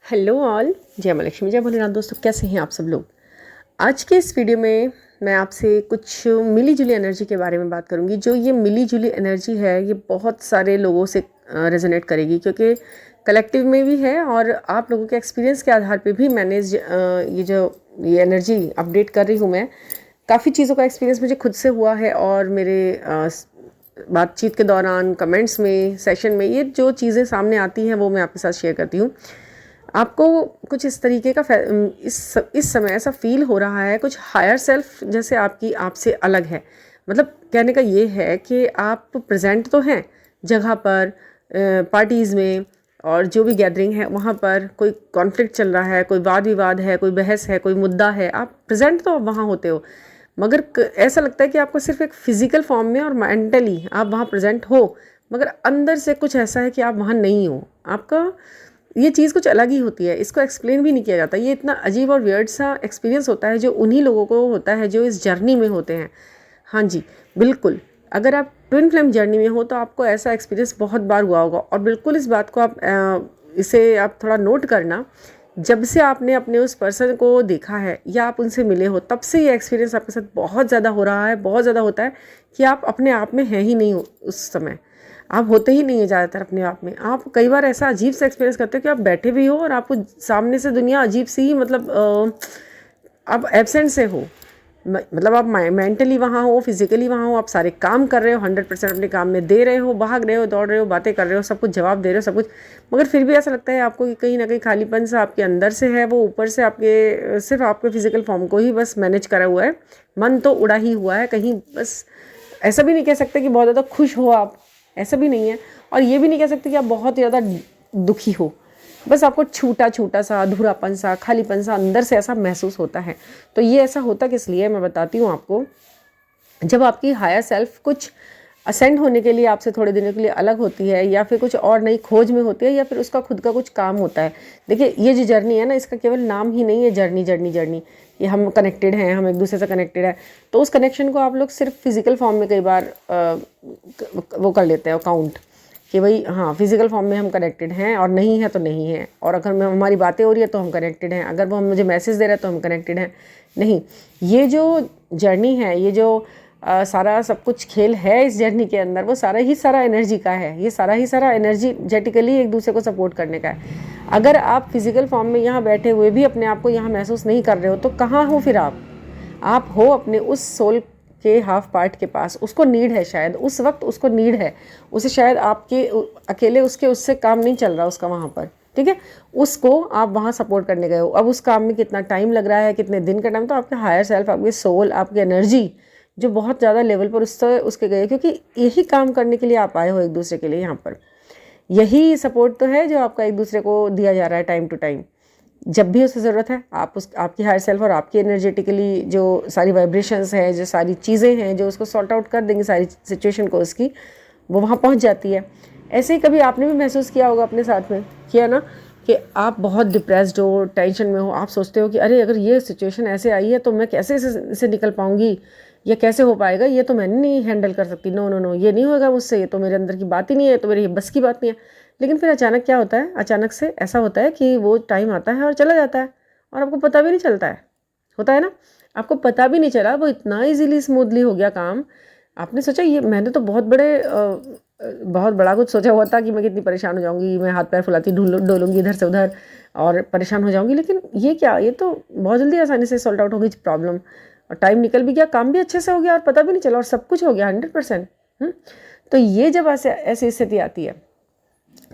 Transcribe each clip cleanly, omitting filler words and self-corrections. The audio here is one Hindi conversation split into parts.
हेलो ऑल, जय माँ लक्ष्मी, जय भोलेनाथ। दोस्तों, कैसे हैं आप सब लोग। आज के इस वीडियो में मैं आपसे कुछ मिली जुली एनर्जी के बारे में बात करूंगी। जो ये मिली जुली एनर्जी है ये बहुत सारे लोगों से रेजोनेट करेगी, क्योंकि कलेक्टिव में भी है और आप लोगों के एक्सपीरियंस के आधार पे भी मैंने ये एनर्जी अपडेट कर रही हूँ। मैं काफ़ी चीज़ों का एक्सपीरियंस मुझे खुद से हुआ है और मेरे बातचीत के दौरान, कमेंट्स में, सेशन में ये जो चीज़ें सामने आती हैं वो मैं आपके साथ शेयर करती हूँ। आपको कुछ इस तरीके का इस समय ऐसा फील हो रहा है, कुछ हायर सेल्फ जैसे आपसे अलग है। मतलब कहने का ये है कि आप प्रेजेंट तो हैं जगह पर, पार्टीज़ में, और जो भी गैदरिंग है वहाँ पर कोई कॉन्फ्लिक्ट चल रहा है, कोई वाद विवाद है, कोई बहस है, कोई मुद्दा है, आप प्रेजेंट तो वहाँ होते हो, मगर ऐसा लगता है कि आपको सिर्फ एक फिजिकल फॉर्म में और मेंटली आप वहाँ प्रेजेंट हो, मगर अंदर से कुछ ऐसा है कि आप वहाँ नहीं हो। आपका ये चीज़ कुछ अलग ही होती है, इसको एक्सप्लेन भी नहीं किया जाता। ये इतना अजीब और वियर्ड सा एक्सपीरियंस होता है जो उन्हीं लोगों को होता है जो इस जर्नी में होते हैं। हाँ जी, बिल्कुल। अगर आप ट्विन फ्लेम जर्नी में हो तो आपको ऐसा एक्सपीरियंस बहुत बार हुआ होगा, और बिल्कुल इस बात को इसे आप थोड़ा नोट करना। जब से आपने अपने उस पर्सन को देखा है या आप उनसे मिले हो, तब से ये एक्सपीरियंस आपके साथ बहुत ज़्यादा हो रहा है, बहुत ज़्यादा होता है कि आप अपने आप में हैं ही नहीं उस समय। आप होते ही नहीं है ज़्यादातर अपने आप में। आप कई बार ऐसा अजीब सा एक्सपीरियंस करते हो कि आप बैठे भी हो और आपको सामने से दुनिया अजीब सी ही, मतलब आप एब्सेंट से हो। मतलब आप मेंटली वहाँ हो, फिजिकली वहाँ हो, आप सारे काम कर रहे हो, 100% अपने काम में दे रहे हो, भाग रहे हो, दौड़ रहे हो, बातें कर रहे हो, सब कुछ जवाब दे रहे हो, सब कुछ, मगर फिर भी ऐसा लगता है आपको कि कहीं ना कहीं खालीपन सा आपके अंदर से है। वो ऊपर से आपके सिर्फ आपके फिजिकल फॉर्म को ही बस मैनेज करा हुआ है, मन तो उड़ा ही हुआ है कहीं। बस ऐसा भी नहीं कह सकते कि बहुत ज़्यादा खुश हो आप, ऐसा भी नहीं है, और ये भी नहीं कह सकते कि आप बहुत ज़्यादा दुखी हो। बस आपको छूटा छूटा सा, अधूरापन सा, खालीपन सा अंदर से ऐसा महसूस होता है। तो ये ऐसा होता किस लिए, मैं बताती हूँ आपको। जब आपकी हायर सेल्फ कुछ असेंड होने के लिए आपसे थोड़े दिनों के लिए अलग होती है, या फिर कुछ और नई खोज में होती है, या फिर उसका खुद का कुछ काम होता है। देखिए, ये जो जर्नी है ना, इसका केवल नाम ही नहीं है जर्नी जर्नी जर्नी। ये हम कनेक्टेड हैं, हम एक दूसरे से कनेक्टेड है। तो उस कनेक्शन को आप लोग सिर्फ फिजिकल फॉर्म में कई बार वो कर लेते हैं काउंट, कि भाई हाँ, फिजिकल फॉर्म में हम कनेक्टेड हैं, और नहीं है तो नहीं है। और अगर हमारी बातें हो रही है तो हम कनेक्टेड हैं, अगर वो मुझे मैसेज दे रहा है तो हम कनेक्टेड हैं। नहीं, ये जो जर्नी है, ये जो सारा सब कुछ खेल है इस जर्नी के अंदर, वो सारा ही सारा एनर्जी का है। ये सारा ही सारा एनर्जेटिकली एक दूसरे को सपोर्ट करने का है। अगर आप फिजिकल फॉर्म में यहाँ बैठे हुए भी अपने आप को यहाँ महसूस नहीं कर रहे हो, तो कहाँ हो फिर आप हो अपने उस सोल के हाफ पार्ट के पास। उसको नीड है, शायद उस वक्त उसको नीड है। उसे शायद आपके अकेले उससे काम नहीं चल रहा उसका वहाँ पर, ठीक है। उसको आप वहाँ सपोर्ट करने गए हो। अब उस काम में कितना टाइम लग रहा है, कितने दिन का टाइम, तो आपके हायर सेल्फ, आपके सोल, आपकी एनर्जी जो बहुत ज़्यादा लेवल पर उसके गए, क्योंकि यही काम करने के लिए आप आए हो एक दूसरे के लिए यहाँ पर। यही सपोर्ट तो है जो आपका एक दूसरे को दिया जा रहा है टाइम टू टाइम। जब भी उसे ज़रूरत है, आपकी हायर सेल्फ और आपकी एनर्जेटिकली जो सारी वाइब्रेशंस हैं, जो सारी चीज़ें हैं जो उसको सॉर्ट आउट कर देंगी सारी सिचुएशन को उसकी, वो वहाँ पहुँच जाती है। ऐसे ही कभी आपने भी महसूस किया होगा अपने साथ में, किया ना, कि आप बहुत डिप्रेस्ड हो, टेंशन में हो, आप सोचते हो कि अरे अगर ये सिचुएशन ऐसे आई है तो मैं कैसे इसे निकल पाऊँगी, या कैसे हो पाएगा, ये तो मैंने नहीं हैंडल कर सकती, नो नो नो, ये नहीं होगा मुझसे, ये तो मेरे अंदर की बात ही नहीं है, तो मेरी बस की बात नहीं है। लेकिन फिर अचानक क्या होता है, अचानक से ऐसा होता है कि वो टाइम आता है और चला जाता है, और आपको पता भी नहीं चलता है। होता है ना, आपको पता भी नहीं चला, वो इतना इजीली स्मूथली हो गया काम। आपने सोचा ये मैंने तो बहुत बड़ा कुछ सोचा हुआ था कि मैं कितनी परेशान हो जाऊंगी, मैं हाथ पैर फुलाती डोलूंगी इधर से उधर और परेशान हो जाऊंगी, लेकिन ये क्या, ये तो बहुत जल्दी आसानी से सॉल्व आउट हो गई प्रॉब्लम, और टाइम निकल भी गया, काम भी अच्छे से हो गया, और पता भी नहीं चला, और सब कुछ हो गया 100%। तो ये जब ऐसी स्थिति आती है,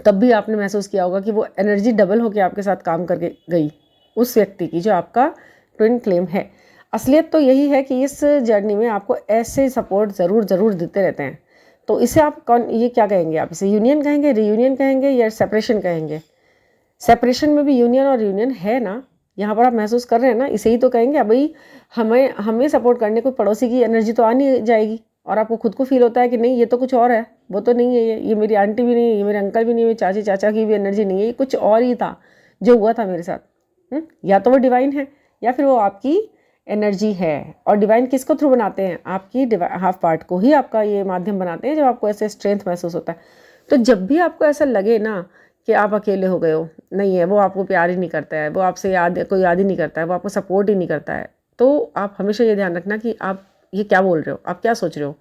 तब भी आपने महसूस किया होगा कि वो एनर्जी डबल होकर आपके साथ काम करके गई, उस व्यक्ति की जो आपका ट्विन फ्लेम है। असलियत तो यही है कि इस जर्नी में आपको ऐसे सपोर्ट ज़रूर देते रहते हैं। तो इसे आप ये क्या कहेंगे, आप इसे यूनियन कहेंगे, रीयूनियन कहेंगे, या सेपरेशन कहेंगे। सेपरेशन में भी यूनियन और यूनियन है ना, यहाँ पर आप महसूस कर रहे हैं ना, इसे ही तो कहेंगे। अब भाई हमें सपोर्ट करने को पड़ोसी की एनर्जी तो आ नहीं जाएगी, और आपको खुद को फील होता है कि नहीं ये तो कुछ और है, वो तो नहीं है, ये मेरी आंटी भी नहीं है, ये मेरे अंकल भी नहीं है, मेरे चाची चाचा की भी एनर्जी नहीं है, ये कुछ और ही था जो हुआ था मेरे साथ। या तो वो डिवाइन है, या फिर वो आपकी एनर्जी है। और डिवाइन किसको थ्रू बनाते हैं, आपकी हाफ पार्ट को ही आपका ये माध्यम बनाते हैं जब आपको ऐसे स्ट्रेंथ महसूस होता है। तो जब भी आपको ऐसा लगे ना कि आप अकेले हो गए हो, नहीं है, वो आपको प्यार ही नहीं करता है, वो आपसे कोई याद ही नहीं करता है, वो आपको सपोर्ट ही नहीं करता है, तो आप हमेशा ये ध्यान रखना कि आप ये क्या बोल रहे हो, आप क्या सोच रहे हो।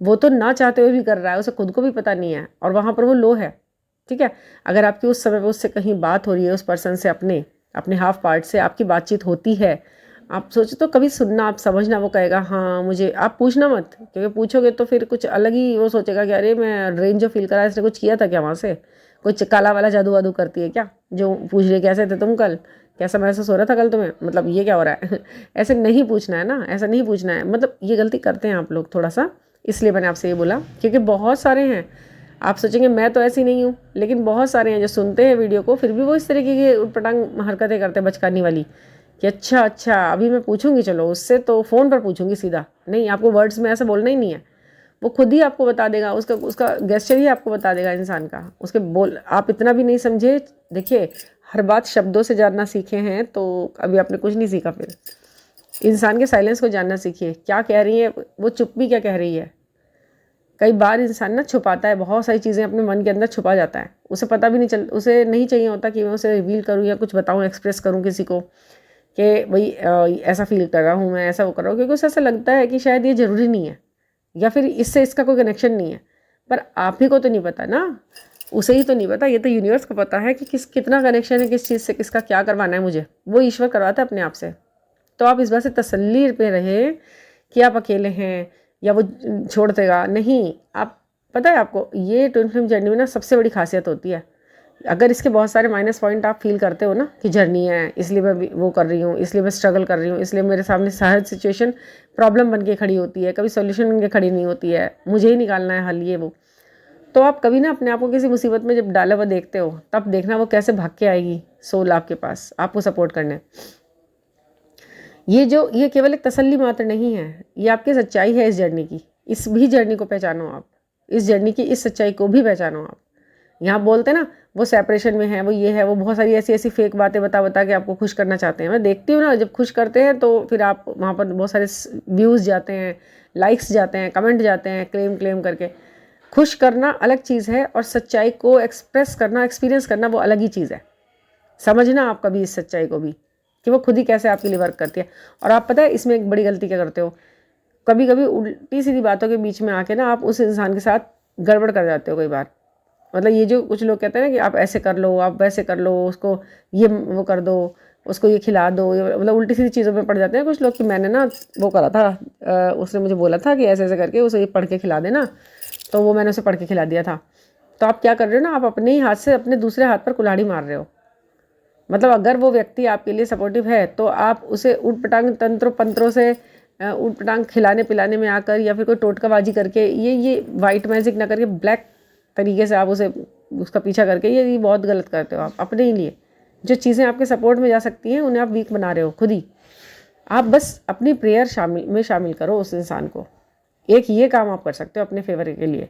वो तो ना चाहते हुए भी कर रहा है, उसे खुद को भी पता नहीं है, और वहाँ पर वो लो है। ठीक है, अगर आपकी उस समय पर उससे कहीं बात हो रही है, उस पर्सन से, अपने अपने हाफ पार्ट से आपकी बातचीत होती है, आप सोचो तो कभी सुनना, आप समझना, वो कहेगा हाँ मुझे, आप पूछना मत, क्योंकि पूछोगे तो फिर कुछ अलग ही वो सोचेगा कि अरे मैं रेंज जो फील करा, इसने कुछ किया था क्या वहाँ से, कुछ काला वाला जादू वादू करती है क्या, जो पूछ रही कैसे थे तुम कल, कैसा महसूस हो रहा था कल तुम्हें, मतलब ये क्या हो रहा है। ऐसे नहीं पूछना है ना, ऐसा नहीं पूछना है, मतलब ये गलती करते हैं आप लोग थोड़ा सा, इसलिए मैंने आपसे ये बोला, क्योंकि बहुत सारे हैं, आप सोचेंगे मैं तो ऐसी नहीं हूँ, लेकिन बहुत सारे हैं जो सुनते हैं वीडियो को, फिर भी वो इस तरीके की उटपटांग हरकतें करते हैं बचकानी वाली, कि अच्छा अभी मैं पूछूंगी, चलो उससे तो फ़ोन पर पूछूंगी सीधा, नहीं, आपको वर्ड्स में ऐसा बोलना ही नहीं है, वो खुद ही आपको बता देगा, उसका उसका गेस्चर ही आपको बता देगा इंसान का, उसके बोल, आप इतना भी नहीं समझे। देखिए, हर बात शब्दों से जानना सीखे हैं तो अभी आपने कुछ नहीं सीखा, फिर इंसान के साइलेंस को जानना सीखिए, क्या कह रही है वो, चुप भी क्या कह रही है। कई बार इंसान ना छुपाता है, बहुत सारी चीज़ें अपने मन के अंदर छुपा जाता है, उसे पता भी नहीं उसे नहीं चाहिए होता कि मैं उसे रिवील करूँ या कुछ बताऊँ, एक्सप्रेस करूँ किसी को, कि भाई ऐसा फील कर रहा हूँ मैं, ऐसा वो कर रहा हूँ, क्योंकि उसे ऐसा लगता है कि शायद ये ज़रूरी नहीं है, या फिर इससे इसका कोई कनेक्शन नहीं है। पर आप ही को तो नहीं पता ना, उसे ही तो नहीं पता, ये तो यूनिवर्स को पता है कि कितना कनेक्शन है, किस चीज़ से, किसका क्या करवाना है मुझे, वो ईश्वर करवाता है अपने आप से। तो आप इस बात से तसल्ली पे रहे कि आप अकेले हैं या वो छोड़ देगा नहीं। आप, पता है आपको, ये ट्विन फ्लेम जर्नी में ना सबसे बड़ी खासियत होती है, अगर इसके बहुत सारे माइनस पॉइंट आप फील करते हो ना कि जर्नी है, इसलिए मैं वो कर रही हूँ, इसलिए मैं स्ट्रगल कर रही हूँ, इसलिए मेरे सामने हर सिचुएशन प्रॉब्लम बन के खड़ी होती है, कभी सॉल्यूशन बन के खड़ी नहीं होती है, मुझे ही निकालना है हल, ये वो, तो आप कभी ना अपने आप को किसी मुसीबत में जब डाला हुआ देखते हो, तब देखना वो कैसे भाग के आएगी सोल आपके पास, आपको सपोर्ट करने। ये केवल एक तसल्ली मात्र नहीं है, ये आपकी सच्चाई है इस जर्नी की। इस भी जर्नी को पहचानो आप, इस जर्नी की इस सच्चाई को भी पहचानो आप। यहाँ बोलते ना वो सेपरेशन में है, वो ये है, वो बहुत सारी ऐसी ऐसी फेक बातें बता के आपको खुश करना चाहते हैं। मैं देखती हूँ ना, जब खुश करते हैं तो फिर आप वहाँ पर बहुत सारे व्यूज़ जाते हैं, लाइक्स जाते हैं, कमेंट जाते हैं, क्लेम करके। खुश करना अलग चीज़ है, और सच्चाई को एक्सप्रेस करना, एक्सपीरियंस करना, वो अलग ही चीज़ है। समझना आप कभी इस सच्चाई को भी, कि वो खुद ही कैसे आपके लिए वर्क करती है। और आप पता है इसमें एक बड़ी गलती क्या करते हो, कभी कभी उल्टी सीधी बातों के बीच में आके ना आप उस इंसान के साथ गड़बड़ कर जाते हो कई बार। मतलब ये जो कुछ लोग कहते हैं ना कि आप ऐसे कर लो, आप वैसे कर लो, उसको ये वो कर दो, उसको ये खिला दो, मतलब उल्टी सीधी चीज़ों में पड़ जाते हैं कुछ लोग, कि मैंने ना वो करा था, उसने मुझे बोला था कि ऐसे ऐसे करके उसे ये पढ़ के खिला देना, तो वो मैंने उसे पढ़ के खिला दिया था। तो आप क्या कर रहे हो ना, आप अपने ही हाथ से अपने दूसरे हाथ पर कुल्हाड़ी मार रहे हो। मतलब अगर वो व्यक्ति आपके लिए सपोर्टिव है तो आप उसे ऊट पटांग तंत्रों पंत्रों से, ऊट पटांग खिलाने पिलाने में आकर, या फिर कोई टोटकाबाजी करके, ये वाइट मैजिक ना करके ब्लैक तरीके से आप उसे, उसका पीछा करके, ये बहुत गलत करते हो आप अपने ही लिए। जो चीज़ें आपके सपोर्ट में जा सकती हैं उन्हें आप वीक बना रहे हो खुद ही। आप बस अपनी प्रेयर शामिल करो उस इंसान को। एक ये काम आप कर सकते हो अपने फेवर के लिए।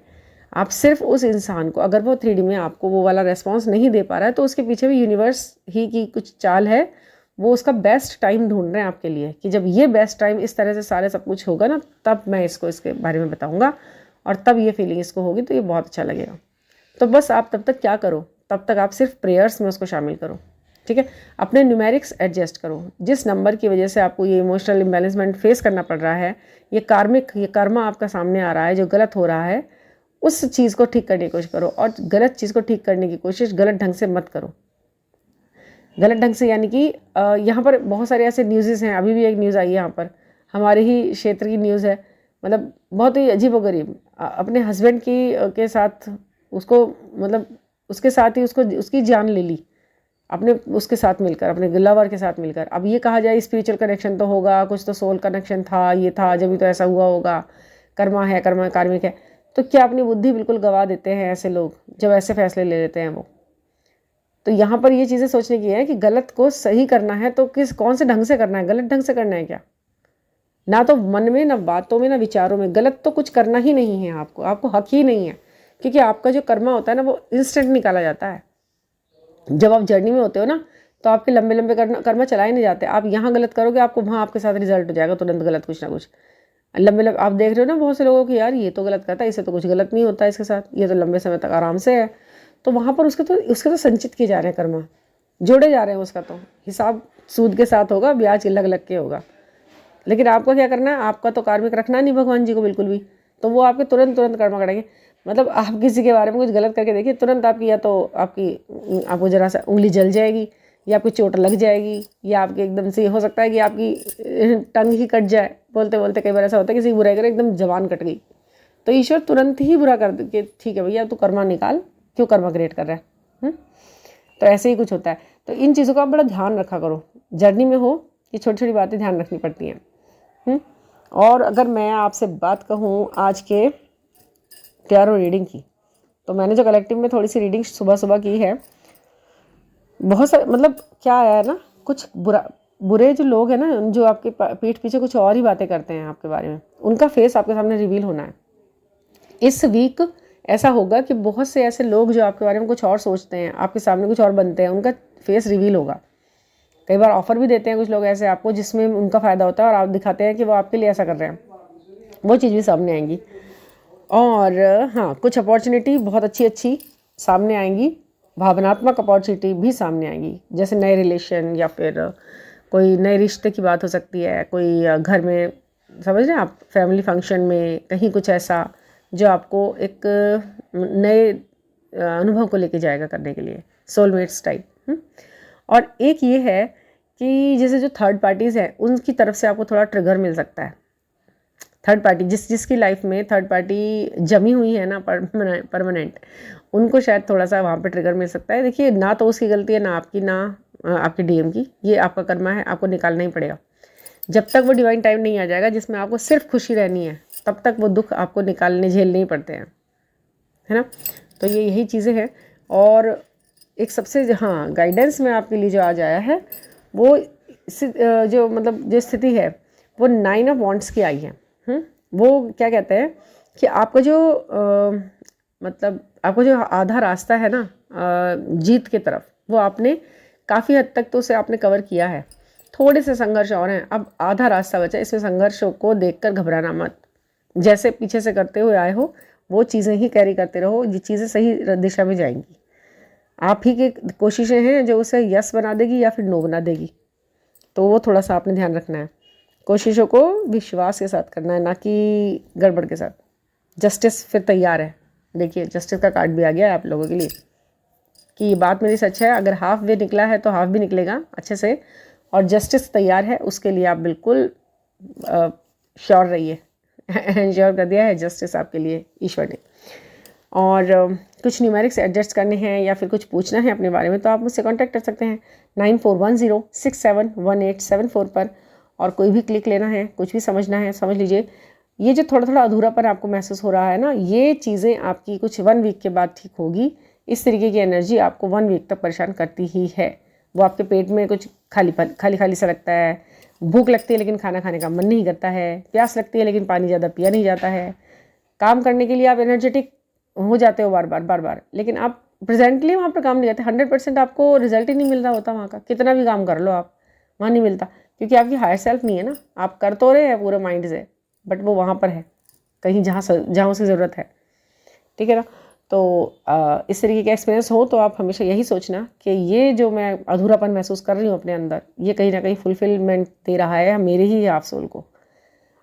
आप सिर्फ उस इंसान को, अगर वो 3D में आपको वो वाला रेस्पॉन्स नहीं दे पा रहा है, तो उसके पीछे भी यूनिवर्स ही की कुछ चाल है, वो उसका बेस्ट टाइम ढूंढ रहे हैं आपके लिए, कि जब ये बेस्ट टाइम इस तरह से सारे सब कुछ होगा ना, तब मैं इसको इसके बारे में बताऊंगा, और तब ये फीलिंग इसको होगी, तो ये बहुत अच्छा लगेगा। तो बस आप तब तक क्या करो, तब तक आप सिर्फ प्रेयर्स में उसको शामिल करो, ठीक है। अपने न्यूमेरिक्स एडजस्ट करो, जिस नंबर की वजह से आपको ये इमोशनल इम्बैलेंसमेंट फेस करना पड़ रहा है, ये कर्मा आपका सामने आ रहा है जो गलत हो रहा है, उस चीज़ को ठीक करने की कोशिश करो। और गलत चीज़ को ठीक करने की कोशिश गलत ढंग से मत करो। गलत ढंग से यानी कि यहाँ पर बहुत सारे ऐसे न्यूज़ हैं, अभी भी एक न्यूज़ आई है यहाँ पर, हमारे ही क्षेत्र की न्यूज़ है, मतलब बहुत ही अजीबोगरीब। अपने हस्बैंड के साथ उसको, मतलब उसके साथ ही उसकी जान ले ली, अपने उसके साथ मिलकर, अपने लवर के साथ मिलकर। अब ये कहा जाए स्पिरिचुअल कनेक्शन तो होगा, कुछ तो सोल कनेक्शन था, ये था, जब भी तो ऐसा हुआ होगा, कर्मा है, कर्मा कार्मिक है। तो क्या अपनी बुद्धि बिल्कुल गवा देते हैं ऐसे लोग जब ऐसे फैसले ले लेते हैं वो। तो यहाँ पर ये चीज़ें सोचने की है कि गलत को सही करना है तो कौन से ढंग से करना है, गलत ढंग से करना है क्या? ना तो मन में, ना बातों में, ना विचारों में, गलत तो कुछ करना ही नहीं है आपको हक ही नहीं है, क्योंकि आपका जो कर्मा होता है ना, वो इंस्टेंट निकाला जाता है। जब आप जर्नी में होते हो ना, तो आपके लंबे लंबे कर्मा चलाए नहीं जाते। आप यहाँ गलत करोगे, आपको वहाँ आपके साथ रिजल्ट हो जाएगा तुरंत गलत, कुछ ना कुछ लंबे आप देख रहे हो ना बहुत से लोगों की, यार ये तो गलत करता है, इससे तो कुछ गलत नहीं होता इसके साथ, ये तो लंबे समय तक आराम से है। तो वहाँ पर उसके तो संचित किए जा रहे हैं कर्म, जोड़े जा रहे हैं। उसका तो हिसाब सूद के साथ होगा, ब्याज अलग अलग के होगा। लेकिन आपको क्या करना है, आपका तो कार्मिक रखना नहीं भगवान जी को बिल्कुल भी, तो वो आपके तुरंत कर्म करेंगे। मतलब आप किसी के बारे में कुछ गलत करके देखिए, तुरंत आपकी या तो आपको जरा सा उंगली जल जाएगी, या आपकी चोट लग जाएगी, या आपके एकदम से हो सकता है कि आपकी टंग ही कट जाए। बोलते बोलते कई बार ऐसा होता है किसी की बुराई करे, एकदम जबान कट गई, तो ईश्वर तुरंत ही बुरा कर दे, ठीक है भैया तू कर्मा निकाल, क्यों कर्मा क्रिएट कर रहा है। तो ऐसे ही कुछ होता है। तो इन चीज़ों का आप बड़ा ध्यान रखा करो, जर्नी में हो ये छोटी छोटी बातें ध्यान रखनी पड़ती हैं। और अगर मैं आपसे बात कहूँ आज के टैरो रीडिंग की, तो मैंने जो कलेक्टिव में थोड़ी सी रीडिंग सुबह सुबह की है, बहुत सारे मतलब क्या आया है ना, कुछ बुरे जो लोग हैं ना, जो आपके पीठ पीछे कुछ और ही बातें करते हैं आपके बारे में, उनका फेस आपके सामने रिवील होना है। इस वीक ऐसा होगा कि बहुत से ऐसे लोग जो आपके बारे में कुछ और सोचते हैं, आपके सामने कुछ और बनते हैं, उनका फेस रिवील होगा। कई बार ऑफर भी देते हैं कुछ लोग ऐसे आपको, जिसमें उनका फ़ायदा होता है और आप दिखाते हैं कि वो आपके लिए ऐसा कर रहे हैं, वो चीज़ भी सामने आएंगी। और हाँ, कुछ अपॉर्चुनिटी बहुत अच्छी सामने आएंगी, भावनात्मक अपॉर्चुनिटी भी सामने आएंगी, जैसे नए रिलेशन या फिर कोई नए रिश्ते की बात हो सकती है, कोई घर में समझ रहे हैं आप, फैमिली फंक्शन में कहीं कुछ ऐसा जो आपको एक नए अनुभव को लेके जाएगा करने के लिए, सोलमेट्स टाइप। और एक ये है कि जैसे जो थर्ड पार्टीज़ हैं उनकी तरफ से आपको थोड़ा ट्रिगर मिल सकता है। थर्ड पार्टी जिसकी लाइफ में थर्ड पार्टी जमी हुई है ना परमानेंट, उनको शायद थोड़ा सा वहाँ पे ट्रिगर मिल सकता है। देखिए, ना तो उसकी गलती है, ना आपकी, ना आपके डीएम की, ये आपका कर्मा है, आपको निकालना ही पड़ेगा। जब तक वो डिवाइन टाइम नहीं आ जाएगा जिसमें आपको सिर्फ खुशी रहनी है, तब तक वो दुख आपको झेलने ही पड़ते हैं, है ना। तो ये यही चीज़ें हैं। और एक सबसे गाइडेंस में आपके लिए जो आज आया है, वो जो मतलब जो स्थिति है वो 9 ऑफ वॉन्ट्स की आई है। वो क्या कहते हैं कि आपका जो मतलब आपको जो आधा रास्ता है ना जीत की तरफ, वो आपने काफ़ी हद तक तो उसे आपने कवर किया है। थोड़े से संघर्ष और हैं, अब आधा रास्ता बचा। इसमें संघर्षों को देखकर घबराना मत, जैसे पीछे से करते हुए आए हो वो चीज़ें ही कैरी करते रहो, ये चीज़ें सही दिशा में जाएंगी। आप ही की कोशिशें हैं जो उसे यस बना देगी या फिर नो बना देगी, तो वो थोड़ा सा आपने ध्यान रखना है। कोशिशों को विश्वास के साथ करना है, ना कि गड़बड़ के साथ। जस्टिस फिर तैयार है, देखिए जस्टिस का कार्ड भी आ गया है आप लोगों के लिए कि ये बात मेरी सच है। अगर हाफ वे निकला है तो हाफ भी निकलेगा अच्छे से, और जस्टिस तैयार है, उसके लिए आप बिल्कुल श्योर रहिए। श्योर कर दिया है जस्टिस आपके लिए ईश्वर ने। और कुछ न्यूमेरिक्स एडजस्ट करने हैं या फिर कुछ पूछना है अपने बारे में, तो आप मुझसे कांटेक्ट कर सकते हैं 9410671874 पर। और कोई भी क्लिक लेना है, कुछ भी समझना है, समझ लीजिए। ये जो थोड़ा थोड़ा अधूरापन आपको महसूस हो रहा है ना, ये चीज़ें आपकी कुछ 1 वीक के बाद ठीक होगी। इस तरीके की एनर्जी आपको 1 वीक तक परेशान करती ही है। वो आपके पेट में कुछ खाली सा लगता है, भूख लगती है लेकिन खाना खाने का मन नहीं करता है, प्यास लगती है लेकिन पानी ज़्यादा पिया नहीं जाता है, काम करने के लिए आप एनर्जेटिक हो जाते हो बार बार, लेकिन आप प्रेजेंटली वहाँ पर काम नहीं करते। 100% आपको रिजल्ट ही नहीं मिल रहा होता वहाँ का, कितना भी काम कर लो आप, वहाँ नहीं मिलता, क्योंकि आपकी हायर सेल्फ नहीं है ना। आप कर तो रहे हैं पूरे माइंड से, बट वो वहाँ पर है कहीं जहाँ उसकी ज़रूरत है, ठीक है ना। तो इस तरीके का एक्सपीरियंस हो तो आप हमेशा यही सोचना कि ये जो मैं अधूरापन महसूस कर रही हूँ अपने अंदर, ये कहीं ना कहीं फुलफिलमेंट दे रहा है मेरे ही हाफ सोल को।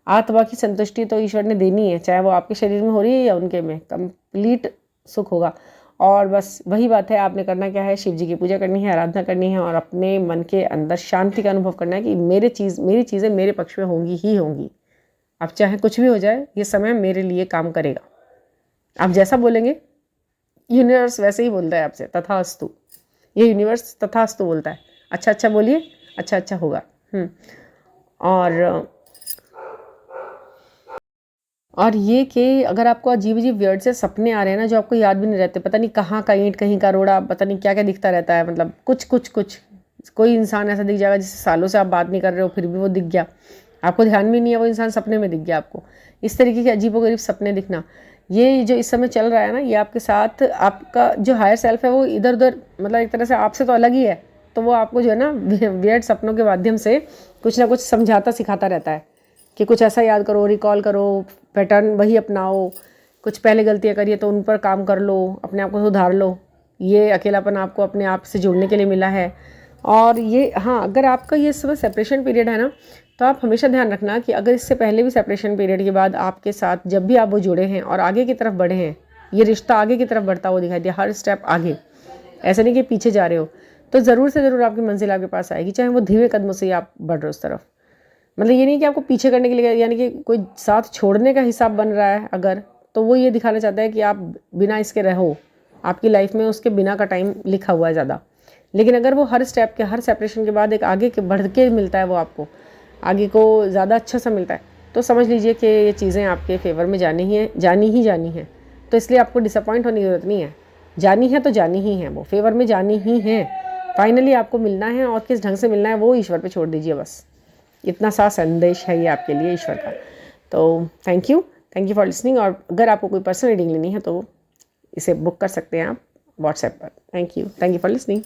आत्मा की संतुष्टि तो ईश्वर ने देनी है, चाहे वो आपके शरीर में हो रही है या उनके में, कंप्लीट सुख होगा। और बस वही बात है, आपने करना क्या है, शिव जी की पूजा करनी है, आराधना करनी है, और अपने मन के अंदर शांति का अनुभव करना है कि मेरी चीज़ें मेरे पक्ष में होंगी ही होंगी। अब चाहे कुछ भी हो जाए, ये समय मेरे लिए काम करेगा। आप जैसा बोलेंगे यूनिवर्स वैसे ही बोलता है आपसे, तथास्तु। ये यूनिवर्स तथास्तु बोलता है, अच्छा बोलिए, अच्छा होगा। और ये कि अगर आपको अजीब वियर्ड से सपने आ रहे हैं ना, जो आपको याद भी नहीं रहते, पता नहीं कहाँ का ईंट कहीं का रोड़ा, पता नहीं क्या क्या दिखता रहता है, मतलब कुछ कोई इंसान ऐसा दिख जाएगा जिससे सालों से आप बात नहीं कर रहे हो, फिर भी वो दिख गया, आपको ध्यान भी नहीं है, वो इंसान सपने में दिख गया आपको। इस तरीके के अजीबोगरीब सपने दिखना, ये जो इस समय चल रहा है ना, ये आपके साथ आपका जो हायर सेल्फ है वो इधर उधर, मतलब एक तरह से आपसे तो अलग ही है, तो वो आपको जो है ना वियर्ड सपनों के माध्यम से कुछ ना कुछ समझाता सिखाता रहता है कि कुछ ऐसा याद करो, रिकॉल करो, पैटर्न वही अपनाओ, कुछ पहले गलतियाँ करिए तो उन पर काम कर लो, अपने आप को सुधार लो। ये अकेलापन आपको अपने आप से जुड़ने के लिए मिला है। और ये हाँ, अगर आपका ये सब सेपरेशन पीरियड है ना, तो आप हमेशा ध्यान रखना कि अगर इससे पहले भी सेपरेशन पीरियड के बाद आपके साथ जब भी आप वो जुड़े हैं और आगे की तरफ बढ़े हैं, ये रिश्ता आगे की तरफ बढ़ता हुआ दिखाई दिया, हर स्टेप आगे, ऐसा नहीं कि पीछे जा रहे हो, तो ज़रूर से ज़रूर आपकी मंजिल आपके पास आएगी, चाहे वो धीमे कदमों से ही आप बढ़ रहे हो उस तरफ। मतलब ये नहीं कि आपको पीछे करने के लिए, यानी कि कोई साथ छोड़ने का हिसाब बन रहा है अगर, तो वो ये दिखाना चाहता है कि आप बिना इसके रहो, आपकी लाइफ में उसके बिना का टाइम लिखा हुआ है ज़्यादा। लेकिन अगर वो हर स्टेप के, हर सेपरेशन के बाद एक आगे के बढ़ के मिलता है, वो आपको आगे को ज़्यादा अच्छा सा मिलता है, तो समझ लीजिए कि ये चीज़ें आपके फेवर में जानी ही जानी है। तो इसलिए आपको डिसअपॉइंट होने की ज़रूरत नहीं है, जानी है तो जानी ही है, वो फेवर में जानी ही है, फाइनली आपको मिलना है। और किस ढंग से मिलना है वो ईश्वर पे छोड़ दीजिए बस। इतना सा संदेश है ये आपके लिए ईश्वर का। तो थैंक यू फॉर लिसनिंग। और अगर आपको कोई पर्सनल रीडिंग लेनी है तो इसे बुक कर सकते हैं आप व्हाट्सएप पर। Thank you for listening.